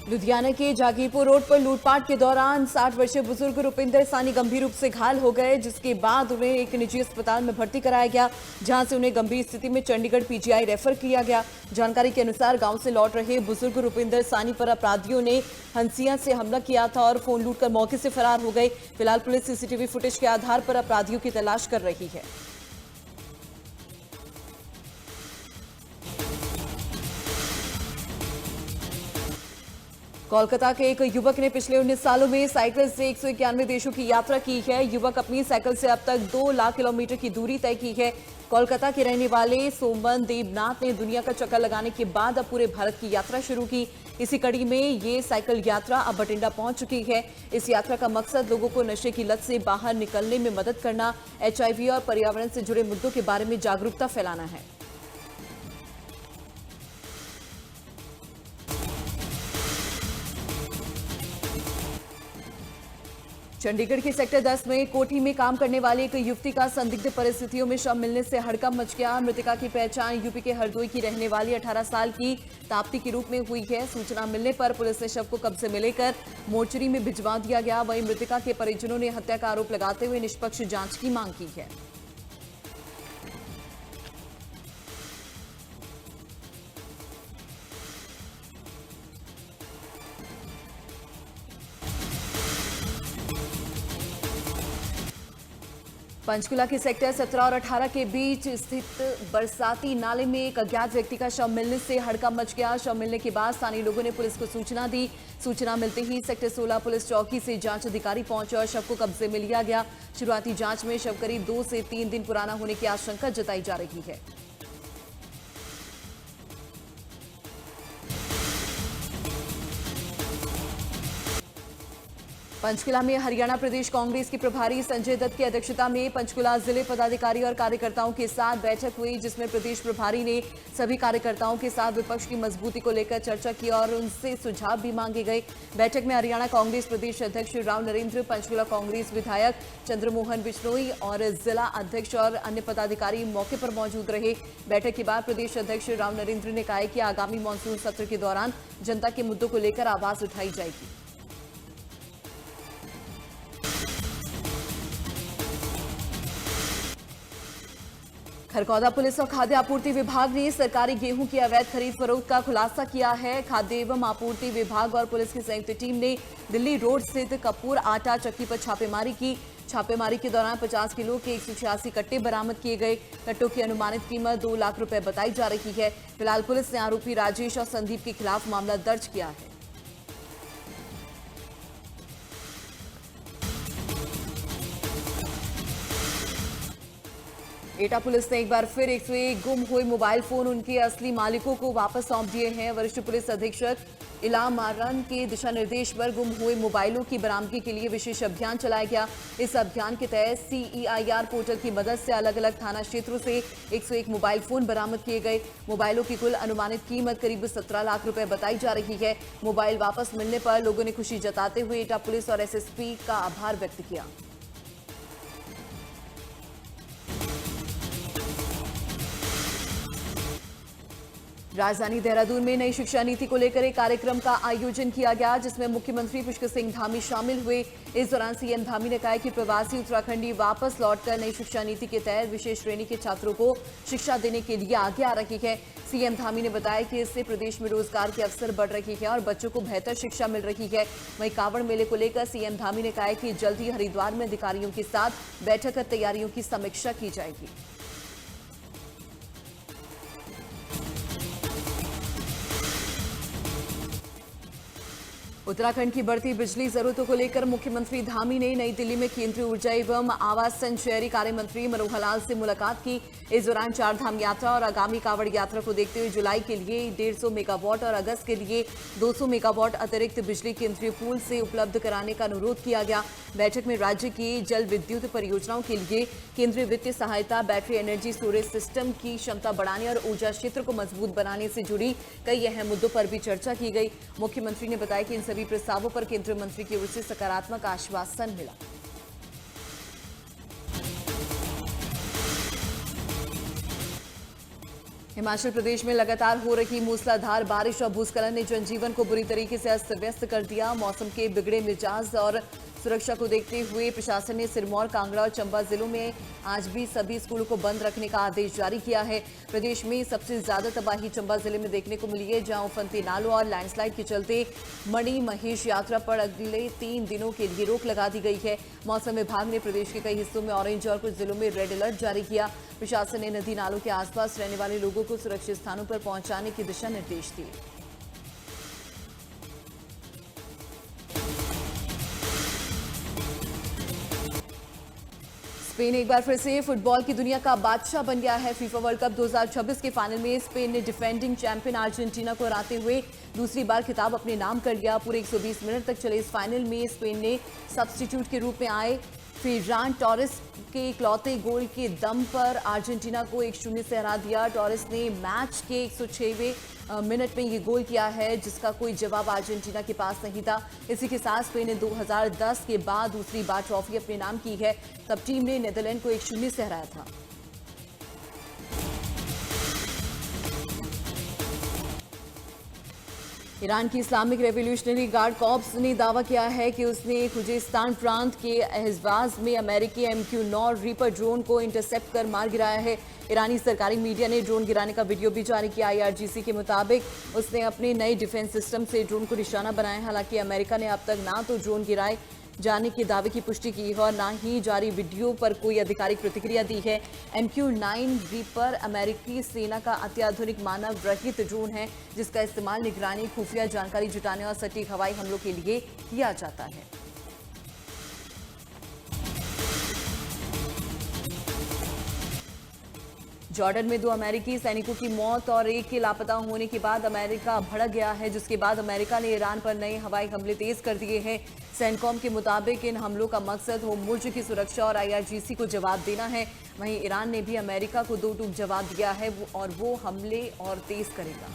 लुधियाना के जागीरपुर रोड पर लूटपाट के दौरान 60 वर्षीय बुजुर्ग रुपिंदर सानी गंभीर रूप से घायल हो गए, जिसके बाद उन्हें एक निजी अस्पताल में भर्ती कराया गया, जहां से उन्हें गंभीर स्थिति में चंडीगढ़ पीजीआई रेफर किया गया। जानकारी के अनुसार गांव से लौट रहे बुजुर्ग रुपिंदर सानी पर अपराधियों ने हंसिया से हमला किया था और फोन लूटकर मौके से फरार हो गए। फिलहाल पुलिस सीसीटीवी फुटेज के आधार पर अपराधियों की तलाश कर रही है। कोलकाता के एक युवक ने पिछले 19 सालों में साइकिल से 191 देशों की यात्रा की है। युवक अपनी साइकिल से अब तक 2 लाख किलोमीटर की दूरी तय की है। कोलकाता के रहने वाले सोमन देवनाथ ने दुनिया का चक्कर लगाने के बाद अब पूरे भारत की यात्रा शुरू की। इसी कड़ी में ये साइकिल यात्रा अब बठिंडा पहुंच चुकी है। इस यात्रा का मकसद लोगों को नशे की लत से बाहर निकलने में मदद करना, HIV और पर्यावरण से जुड़े मुद्दों के बारे में जागरूकता फैलाना है। चंडीगढ़ के सेक्टर 10 में कोठी में काम करने वाली एक युवती का संदिग्ध परिस्थितियों में शव मिलने से हड़कंप मच गया। मृतका की पहचान यूपी के हरदोई की रहने वाली 18 साल की ताप्ती के रूप में हुई है। सूचना मिलने पर पुलिस ने शव को कब्जे में लेकर मोर्चरी में भिजवा दिया गया। वहीं मृतका के परिजनों ने हत्या का आरोप लगाते हुए निष्पक्ष जांच की मांग की है। पंचकुला के सेक्टर 17 और 18 के बीच स्थित बरसाती नाले में एक अज्ञात व्यक्ति का शव मिलने से हड़कंप मच गया। शव मिलने के बाद स्थानीय लोगों ने पुलिस को सूचना दी। सूचना मिलते ही सेक्टर 16 पुलिस चौकी से जांच अधिकारी पहुंचे और शव को कब्जे में लिया गया। शुरुआती जांच में शव करीब 2 से 3 दिन पुराना होने की आशंका जताई जा रही है। पंचकुला में हरियाणा प्रदेश कांग्रेस के प्रभारी संजय दत्त की अध्यक्षता में पंचकुला जिले पदाधिकारी और कार्यकर्ताओं के साथ बैठक हुई, जिसमें प्रदेश प्रभारी ने सभी कार्यकर्ताओं के साथ विपक्ष की मजबूती को लेकर चर्चा की और उनसे सुझाव भी मांगे गए। बैठक में हरियाणा कांग्रेस प्रदेश अध्यक्ष राव नरेंद्र, पंचकुला कांग्रेस विधायक चंद्रमोहन बिश्नोई और जिला अध्यक्ष और अन्य पदाधिकारी मौके पर मौजूद रहे। बैठक के बाद प्रदेश अध्यक्ष राव नरेंद्र ने कहा कि आगामी मानसून सत्र के दौरान जनता के मुद्दों को लेकर आवाज उठाई जाएगी। खरगौदा पुलिस और खाद्य आपूर्ति विभाग ने सरकारी गेहूं की अवैध खरीद फरोख्त का खुलासा किया है। खाद्य एवं आपूर्ति विभाग और पुलिस की संयुक्त टीम ने दिल्ली रोड स्थित कपूर आटा चक्की पर छापेमारी की। छापेमारी के दौरान 50 किलो के 186 कट्टे बरामद किए गए। कट्टों की अनुमानित कीमत 2 लाख रुपए बताई जा रही है। फिलहाल पुलिस ने आरोपी राजेश और संदीप के खिलाफ मामला दर्ज किया है। एटा पुलिस ने एक बार फिर 101 गुम हुए मोबाइल फोन उनके असली मालिकों को वापस सौंप दिए हैं। वरिष्ठ पुलिस अधीक्षक इलाम आरन के दिशा निर्देश पर गुम हुए मोबाइलों की बरामदगी के लिए विशेष अभियान चलाया गया। इस अभियान के तहत CEIR पोर्टल की मदद से अलग अलग थाना क्षेत्रों से 101 मोबाइल फोन बरामद किए गए। मोबाइलों की कुल अनुमानित कीमत करीब 17 लाख रुपए बताई जा रही है। मोबाइल वापस मिलने पर लोगों ने खुशी जताते हुए एटा पुलिस और SSP का आभार व्यक्त किया। राजधानी देहरादून में नई शिक्षा नीति को लेकर एक कार्यक्रम का आयोजन किया गया, जिसमें मुख्यमंत्री पुष्कर सिंह धामी शामिल हुए। इस दौरान CM धामी ने कहा कि प्रवासी उत्तराखंडी वापस लौटकर नई शिक्षा नीति के तहत विशेष श्रेणी के छात्रों को शिक्षा देने के लिए आगे आ रही है। CM धामी ने बताया कि इससे प्रदेश में रोजगार के अवसर बढ़ रही है और बच्चों को बेहतर शिक्षा मिल रही है। वहीं कांवड़ मेले को लेकर CM धामी ने कहा कि जल्द ही हरिद्वार में अधिकारियों के साथ बैठक कर तैयारियों की समीक्षा की जाएगी। उत्तराखंड की बढ़ती बिजली जरूरतों को लेकर मुख्यमंत्री धामी ने नई दिल्ली में केंद्रीय ऊर्जा एवं आवासन शहरी कार्य मंत्री मनोहर लाल से मुलाकात की। इस दौरान 4 धाम यात्रा और आगामी कांवड़ यात्रा को देखते हुए जुलाई के लिए 150 मेगावाट और अगस्त के लिए 200 मेगावाट अतिरिक्त बिजली केंद्रीय पूल से उपलब्ध कराने का अनुरोध किया गया। बैठक में राज्य की जल विद्युत परियोजनाओं के लिए केंद्रीय वित्तीय सहायता, बैटरी एनर्जी स्टोरेज सिस्टम की क्षमता बढ़ाने और ऊर्जा क्षेत्र को मजबूत बनाने से जुड़ी कई अहम मुद्दों पर भी चर्चा की गई। मुख्यमंत्री ने बताया कि इन सभी प्रस्तावों पर केंद्रीय मंत्री की ओर से सकारात्मक आश्वासन मिला। हिमाचल प्रदेश में लगातार हो रही मूसलाधार बारिश और भूस्खलन ने जनजीवन को बुरी तरीके से अस्त व्यस्त कर दिया। मौसम के बिगड़े मिजाज और सुरक्षा को देखते हुए प्रशासन ने सिरमौर, कांगड़ा और चंबा जिलों में आज भी सभी स्कूलों को बंद रखने का आदेश जारी किया है। प्रदेश में सबसे ज्यादा तबाही चंबा जिले में देखने को मिली है, जहां उफनती नालों और लैंडस्लाइड के चलते मणि महेश यात्रा पर अगले 3 दिनों के लिए रोक लगा दी गई है। मौसम विभाग ने प्रदेश के कई हिस्सों में ऑरेंज और कुछ जिलों में रेड अलर्ट जारी किया। प्रशासन ने नदी नालों के आसपास रहने वाले लोगों को सुरक्षित स्थानों पर पहुंचाने के दिशा निर्देश दिए। स्पेन एक बार फिर से फुटबॉल की दुनिया का बादशाह बन गया है। फीफा वर्ल्ड कप 2026 के फाइनल में स्पेन ने डिफेंडिंग चैंपियन अर्जेंटीना को हराते हुए दूसरी बार खिताब अपने नाम कर लिया। पूरे 120 मिनट तक चले इस फाइनल में स्पेन ने सब्स्टिट्यूट के रूप में आए फेरान टोरेस के इकलौते गोल के दम पर अर्जेंटीना को 1-0 से हरा दिया। टोरेस ने मैच के 106वें मिनट में ये गोल किया है, जिसका कोई जवाब अर्जेंटीना के पास नहीं था। इसी के साथ स्पेन ने 2010 के बाद दूसरी बार ट्रॉफी अपने नाम की है। तब टीम ने नीदरलैंड को 1-0 से हराया था। ईरान की इस्लामिक रेवोल्यूशनरी गार्ड कॉर्प्स ने दावा किया है कि उसने खुजेस्तान प्रांत के अहवाज में अमेरिकी MQ-9 रीपर ड्रोन को इंटरसेप्ट कर मार गिराया है। ईरानी सरकारी मीडिया ने ड्रोन गिराने का वीडियो भी जारी किया। IRGC के मुताबिक उसने अपने नए डिफेंस सिस्टम से ड्रोन को निशाना बनाया। हालांकि अमेरिका ने अब तक ना तो ड्रोन गिराए जाने के दावे की पुष्टि की है और ना ही जारी वीडियो पर कोई आधिकारिक प्रतिक्रिया दी है। MQ-9 रीपर अमेरिकी सेना का अत्याधुनिक मानव रहित ड्रोन है, जिसका इस्तेमाल निगरानी, खुफिया जानकारी जुटाने और सटीक हवाई हमलों के लिए किया जाता है। जॉर्डन में 2 अमेरिकी सैनिकों की मौत और एक के लापता होने के बाद अमेरिका भड़क गया है, जिसके बाद अमेरिका ने ईरान पर नए हवाई हमले तेज कर दिए हैं। सेंटकॉम के मुताबिक इन हमलों का मकसद होर्मुज़ की सुरक्षा और IRGC को जवाब देना है। वहीं ईरान ने भी अमेरिका को 2 टूक जवाब दिया है और वो हमले और तेज करेगा।